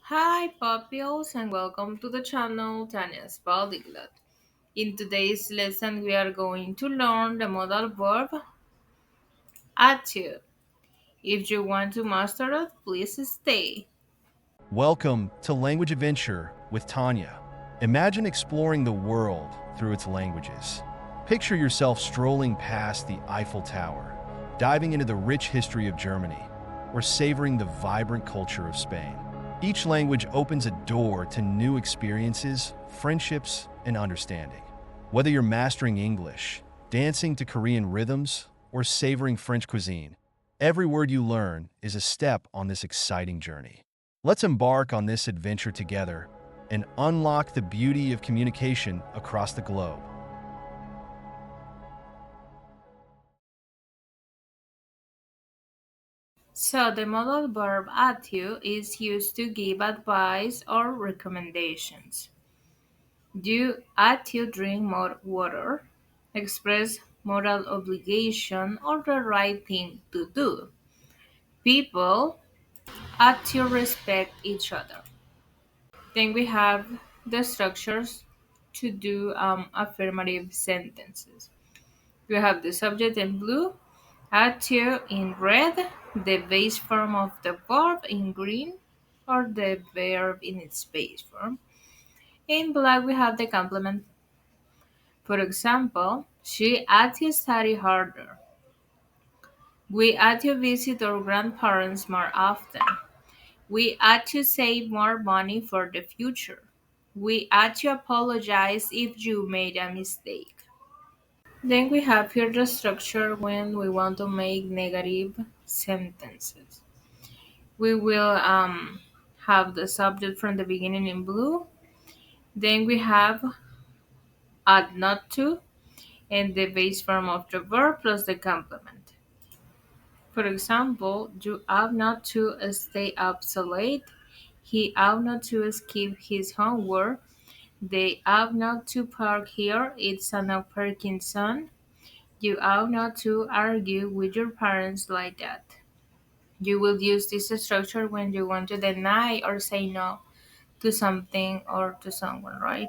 Hi, pupils, and welcome to the channel Tanya's Polyglot. In today's lesson, we are going to learn the modal verb attitude. If you want to master it, please stay. Welcome to Language Adventure with Tanya. Imagine exploring the world through its languages. Picture yourself strolling past the Eiffel Tower, diving into the rich history of Germany, or savoring the vibrant culture of Spain. Each language opens a door to new experiences, friendships, and understanding. Whether you're mastering English, dancing to Korean rhythms, or savoring French cuisine, every word you learn is a step on this exciting journey. Let's embark on this adventure together and unlock the beauty of communication across the globe. So, the modal verb attitude is used to give advice or recommendations. Do attitude drink more water? Express moral obligation or the right thing to do. People ought to respect each other. Then we have the structures to do affirmative sentences. We have the subject in blue, ought to in red, the base form of the verb in green, or the verb in its base form. In black, we have the complement. For example, she ought to study harder. We ought to visit our grandparents more often. We ought to save more money for the future. We ought to apologize if you made a mistake. Then we have here the structure when we want to make negative sentences. We will have the subject from the beginning in blue. Then we have ought not to and the base form of the verb plus the complement. For example, you ought not to stay up so late. He ought not to skip his homework. They ought not to park here. It's a no parking zone. You ought not to argue with your parents like that. You will use this structure when you want to deny or say no to something or to someone, right?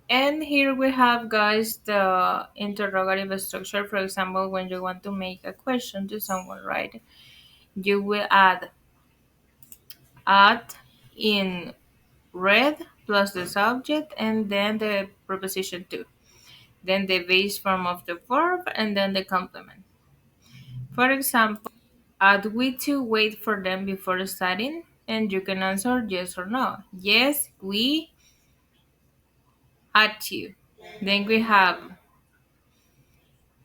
And here we have, guys, the interrogative structure. For example, when you want to make a question to someone, right? You will add at in red plus the subject and then the preposition to, then the base form of the verb, and then the complement. For example, ought we to wait for them before studying? And you can answer yes or no. Yes, we ought to. Then we have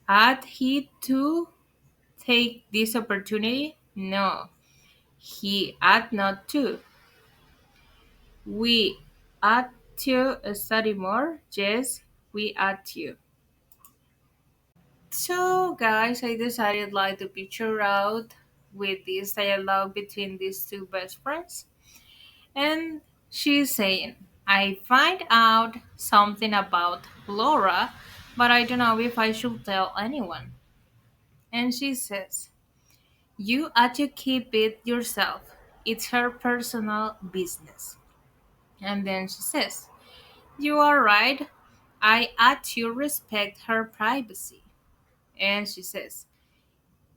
ought he to take this opportunity? No, he ought not to. We ought to study more? Yes, we ought to. So, guys, I decided like to picture out with this dialogue between these two best friends. And she's saying, I find out something about Laura, but I don't know if I should tell anyone. And she says, you ought to keep it yourself. It's her personal business. And then she says, you are right. I ought to respect her privacy. And she says,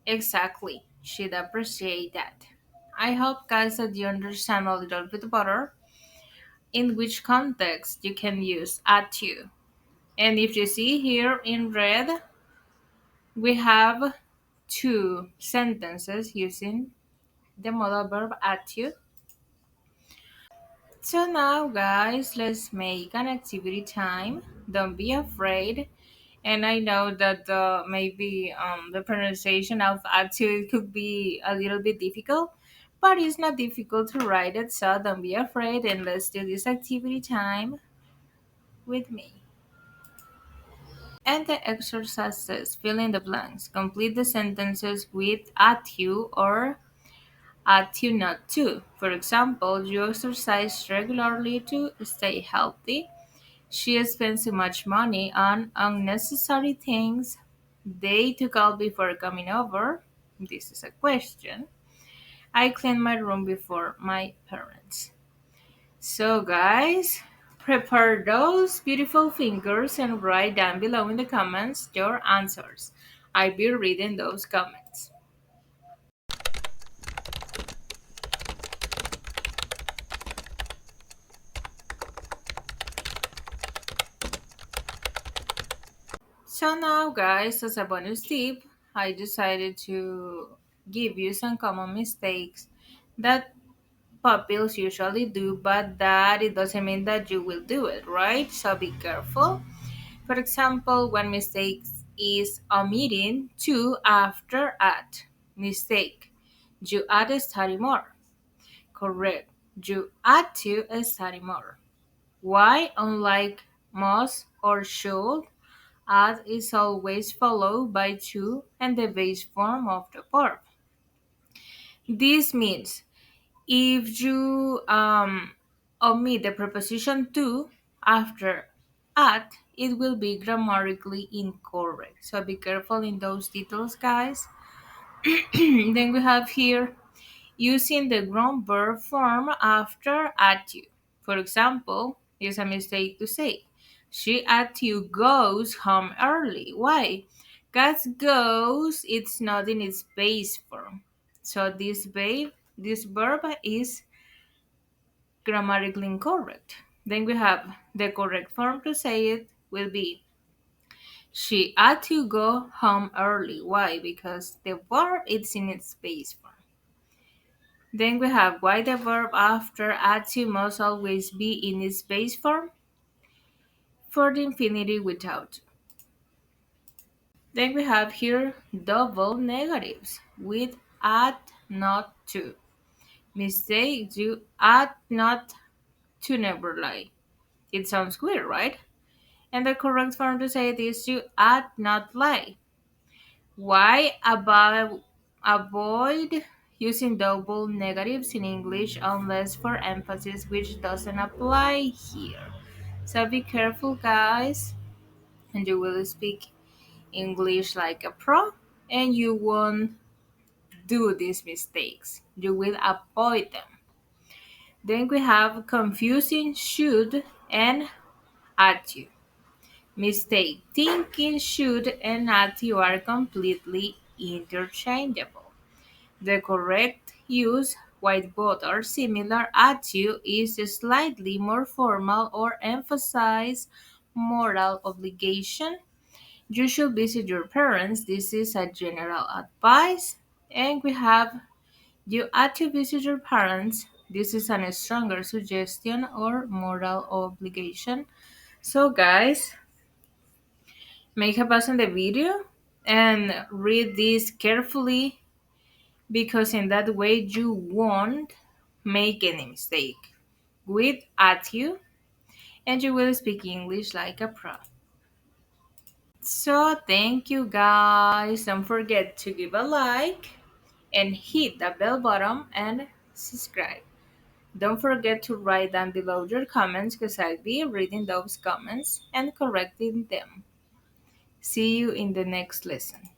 exactly. She'd appreciate that. I hope, guys, that you understand a little bit better in which context you can use at to. And if you see here in red, we have two sentences using the modal verb at to. So now, guys, let's make an activity time. Don't be afraid. And I know that maybe the pronunciation of attitude could be a little bit difficult, but it's not difficult to write it. So don't be afraid, and let's do this activity time with me. And the exercise says fill in the blanks. Complete the sentences with attitude or attitude not to. For example, you exercise regularly to stay healthy. She spends too much money on unnecessary things. They took out before coming over. This is a question. I clean my room before my parents. So, guys, prepare those beautiful fingers and write down below in the comments your answers. I'll be reading those comments. So now, guys, as a bonus tip, I decided to give you some common mistakes that pupils usually do, but that it doesn't mean that you will do it, right? So be careful. For example, one mistake is omitting to after at. Mistake. You add study more. Correct. You add to study more. Why, unlike must or should, add is always followed by to and the base form of the verb. This means if you omit the preposition to after at, it will be grammatically incorrect. So be careful in those details, guys. Then we have here using the ground verb form after at you. For example, here's a mistake to say. She at you goes home early. Why? Because goes, it's not in its base form. So this verb is grammatically incorrect. Then we have the correct form to say it will be she had to go home early. Why? Because the verb is in its base form. Then we have why the verb after had to must always be in its base form for the infinitive without. Then we have here double negatives with at not to. Mistake, you add not to never lie. It sounds weird, right? And the correct form to say it is to add, not lie. Why avoid using double negatives in English unless for emphasis, which doesn't apply here. So be careful, guys, and you will speak English like a pro, and you won't do these mistakes. You will avoid them. Then we have confusing should and at you. Mistake. Thinking should and at you are completely interchangeable. The correct use, while both are similar, at you is slightly more formal or emphasize moral obligation. You should visit your parents. This is a general advice. And we have you ought to visit your parents. This is a stronger suggestion or moral obligation. So, guys, make a pause on the video and read this carefully because in that way you won't make any mistake with at you and you will speak English like a pro. So thank you guys. Don't forget to give a like and hit the bell button and subscribe. Don't forget to write down below your comments because I'll be reading those comments and correcting them. See you in the next lesson.